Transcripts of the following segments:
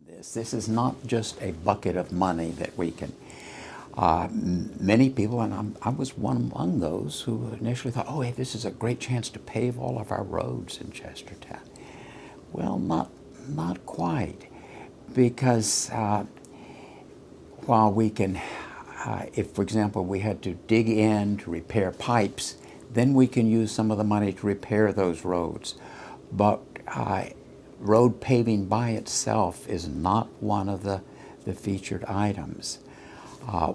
This is not just a bucket of money that we can. Many people, and I was one among those who initially thought, oh, hey, this is a great chance to pave all of our roads in Chestertown. Well, not quite, because while we can, if, for example, we had to dig in to repair pipes, then we can use some of the money to repair those roads. But road paving by itself is not one of the featured items.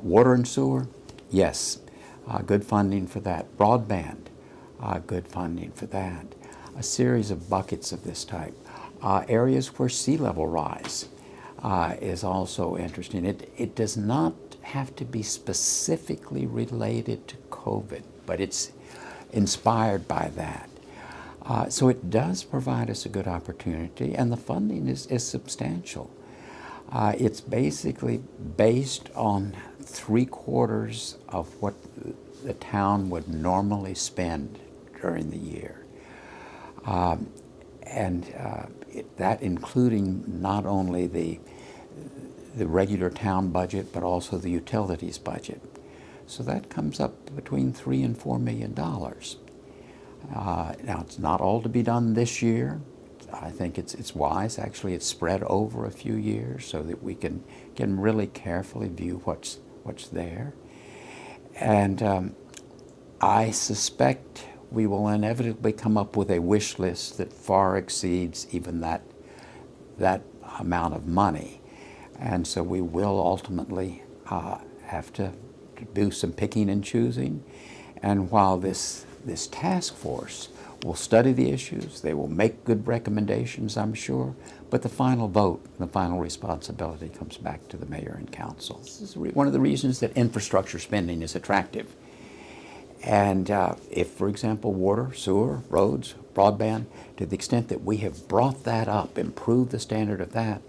Water and sewer, yes, good funding for that. Broadband, good funding for that. A series of buckets of this type. Areas where sea level rise is also interesting. It does not have to be specifically related to COVID, but it's inspired by that. So it does provide us a good opportunity, and the funding is substantial. It's basically based on 3/4 of what the town would normally spend during the year. That including not only the regular town budget, but also the utilities budget. So that comes up between $3 and $4 million. Now, it's not all to be done this year. I think it's wise. Actually, it's spread over a few years so that we can really carefully view what's there. And I suspect we will inevitably come up with a wish list that far exceeds even that amount of money. And so we will ultimately have to do some picking and choosing. And while this task force will study the issues, they will make good recommendations, I'm sure, but the final vote, the final responsibility comes back to the mayor and council. This is one of the reasons that infrastructure spending is attractive. And if, for example, water, sewer, roads, broadband, to the extent that we have brought that up, improved the standard of that,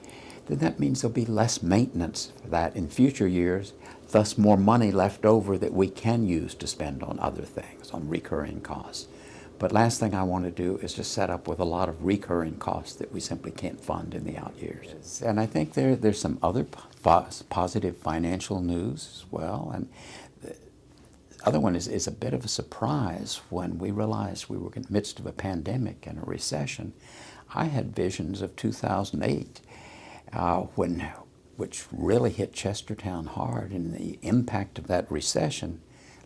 then that means there'll be less maintenance for that in future years, thus more money left over that we can use to spend on other things, on recurring costs. But last thing I want to do is to set up with a lot of recurring costs that we simply can't fund in the out years. And I think there's some other positive financial news as well. And the other one is a bit of a surprise. When we realized we were in the midst of a pandemic and a recession, I had visions of 2008, which really hit Chestertown hard, and the impact of that recession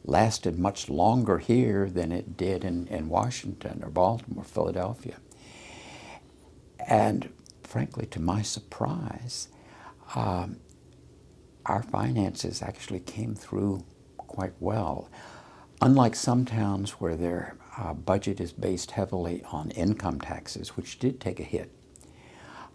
lasted much longer here than it did in Washington or Baltimore, Philadelphia. And frankly, to my surprise, our finances actually came through quite well. Unlike some towns where their budget is based heavily on income taxes, which did take a hit,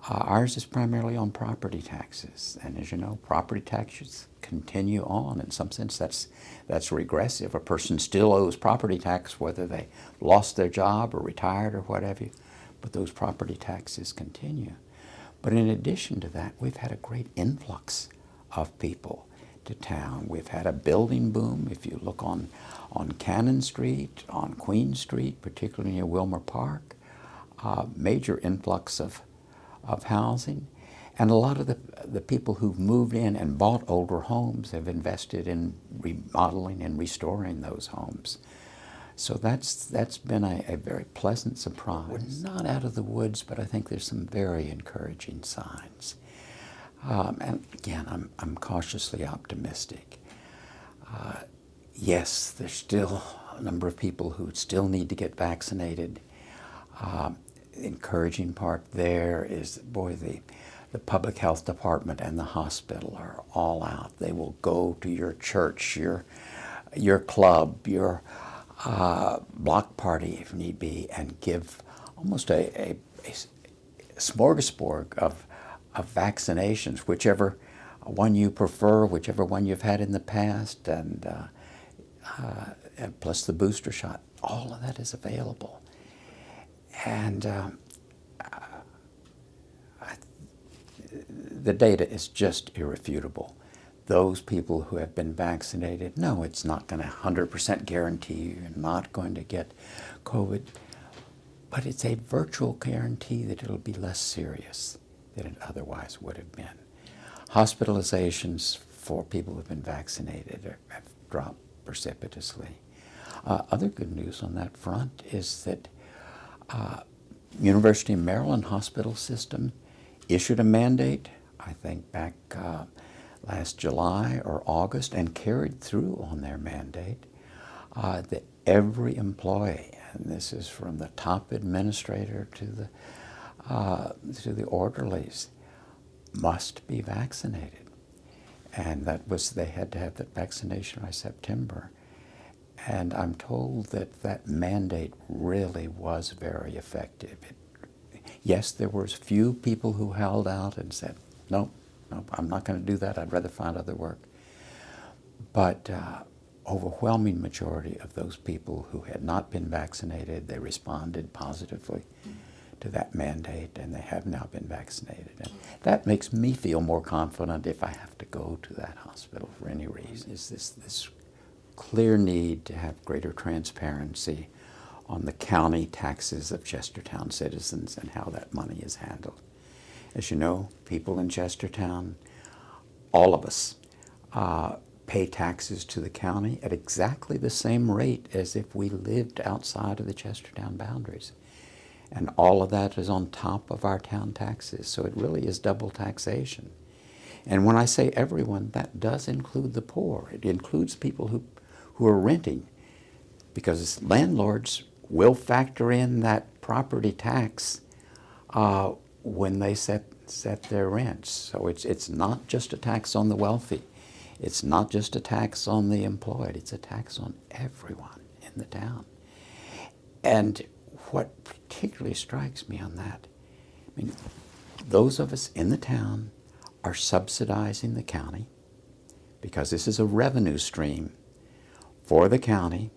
ours is primarily on property taxes. And as you know, property taxes continue on. In some sense, that's regressive. A person still owes property tax whether they lost their job or retired or whatever, but those property taxes continue. But in addition to that, we've had a great influx of people to town. We've had a building boom. If you look on Cannon Street, on Queen Street, particularly near Wilmer Park, major influx of housing. And a lot of the people who've moved in and bought older homes have invested in remodeling and restoring those homes. So that's been a very pleasant surprise. We're not out of the woods, but I think there's some very encouraging signs. And again, I'm cautiously optimistic. Yes, there's still a number of people who still need to get vaccinated. The encouraging part there is, boy, the public health department and the hospital are all out. They will go to your church, your club, your block party if need be, and give almost a smorgasbord of vaccinations, whichever one you prefer, whichever one you've had in the past, and plus the booster shot. All of that is available. And the data is just irrefutable. Those people who have been vaccinated, no, it's not going to 100% guarantee you're not going to get COVID, but it's a virtual guarantee that it'll be less serious. than it otherwise would have been. Hospitalizations for people who have been vaccinated have dropped precipitously. Other good news on that front is that University of Maryland hospital system issued a mandate, I think back last July or August, and carried through on their mandate that every employee, and this is from the top administrator to the orderlies, must be vaccinated. And that was, they had to have that vaccination by September. And I'm told that that mandate really was very effective. Yes, there were few people who held out and said, nope, I'm not going to do that. I'd rather find other work. But overwhelming majority of those people who had not been vaccinated, they responded positively to that mandate, and they have now been vaccinated. And that makes me feel more confident if I have to go to that hospital for any reason. Is this clear need to have greater transparency on the county taxes of Chestertown citizens and how that money is handled. As you know, people in Chestertown, all of us, pay taxes to the county at exactly the same rate as if we lived outside of the Chestertown boundaries. And all of that is on top of our town taxes, so it really is double taxation. And when I say everyone, that does include the poor. It includes people who are renting, because landlords will factor in that property tax when they set their rents. So it's not just a tax on the wealthy. It's not just a tax on the employed. It's a tax on everyone in the town. And what particularly strikes me on that, I mean, those of us in the town are subsidizing the county because this is a revenue stream for the county.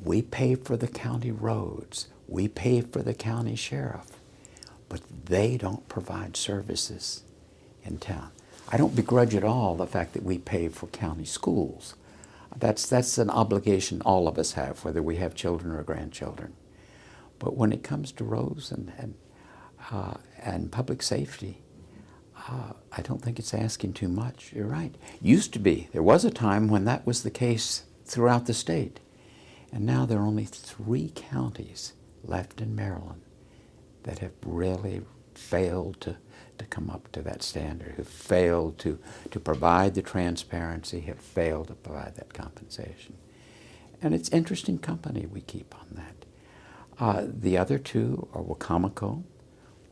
We pay for the county roads. We pay for the county sheriff. But they don't provide services in town. I don't begrudge at all the fact that we pay for county schools. That's an obligation all of us have, whether we have children or grandchildren. But when it comes to roads and public safety, I don't think it's asking too much. You're right. Used to be. There was a time when that was the case throughout the state. And now there are only 3 counties left in Maryland that have really failed to come up to that standard, have failed to provide the transparency, have failed to provide that compensation. And it's interesting company we keep on that. The other 2 are Wacomico,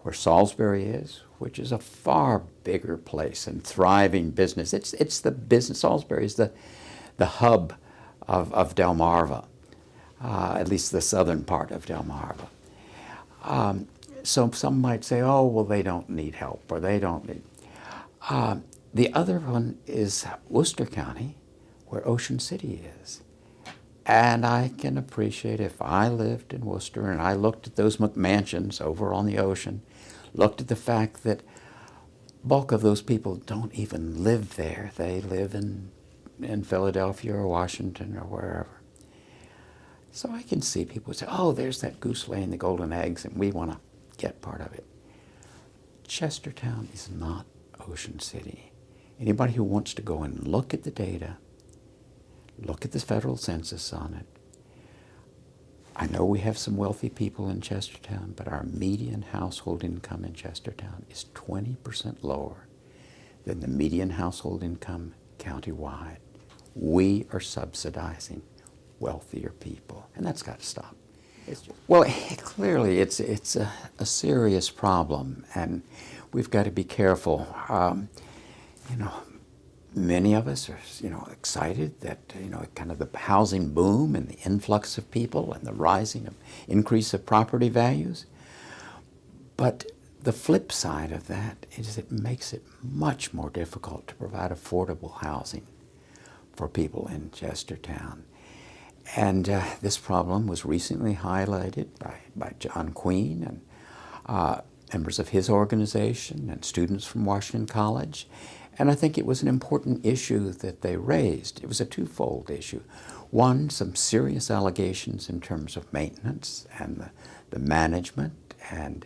where Salisbury is, which is a far bigger place and thriving business. It's the business. Salisbury is the hub of Delmarva, at least the southern part of Delmarva. So some might say, oh, well, they don't need help, or they don't need. The other one is Worcester County, where Ocean City is. And I can appreciate if I lived in Worcester and I looked at those McMansions over on the ocean, looked at the fact that bulk of those people don't even live there. They live in Philadelphia or Washington or wherever. So I can see people say, oh, there's that goose laying the golden eggs and we want to get part of it. Chestertown is not Ocean City. Anybody who wants to go and look at the data, look at the federal census on it. I know we have some wealthy people in Chestertown, but our median household income in Chestertown is 20% lower than the median household income countywide. We are subsidizing wealthier people, and that's got to stop. Well, clearly it's a serious problem, and we've got to be careful. Many of us are, excited that, kind of the housing boom and the influx of people and the increase of property values. But the flip side of that is it makes it much more difficult to provide affordable housing for people in Chestertown. And this problem was recently highlighted by John Queen and members of his organization and students from Washington College. And I think it was an important issue that they raised. It was a twofold issue. One, some serious allegations in terms of maintenance and the management and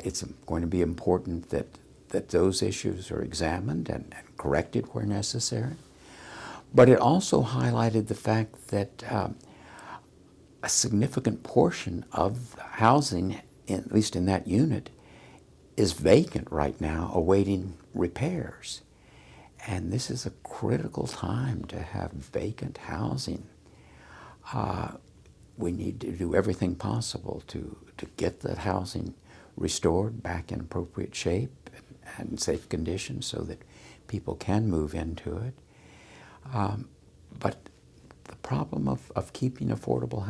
It's going to be important that those issues are examined and corrected where necessary. But it also highlighted the fact that a significant portion of housing, at least in that unit, is vacant right now, awaiting repairs. And this is a critical time to have vacant housing. We need to do everything possible to get that housing restored back in appropriate shape and safe conditions so that people can move into it. But the problem of keeping affordable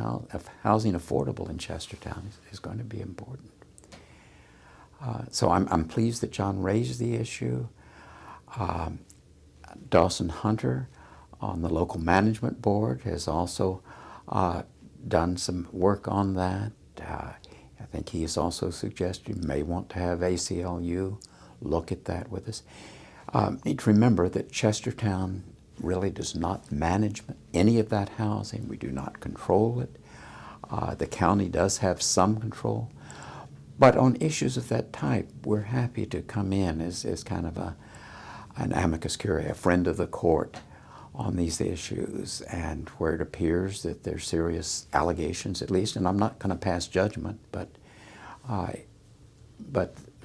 housing affordable in Chestertown is going to be important. So I'm pleased that John raised the issue. Dawson Hunter on the local management board has also done some work on that. I think he has also suggested you may want to have ACLU look at that with us. Need to remember that Chestertown really does not manage any of that housing. We do not control it. The county does have some control. But on issues of that type, we're happy to come in as kind of an amicus curiae, a friend of the court on these issues, and where it appears that there's serious allegations, at least, and I'm not going to pass judgment, but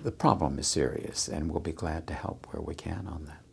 the problem is serious, and we'll be glad to help where we can on that.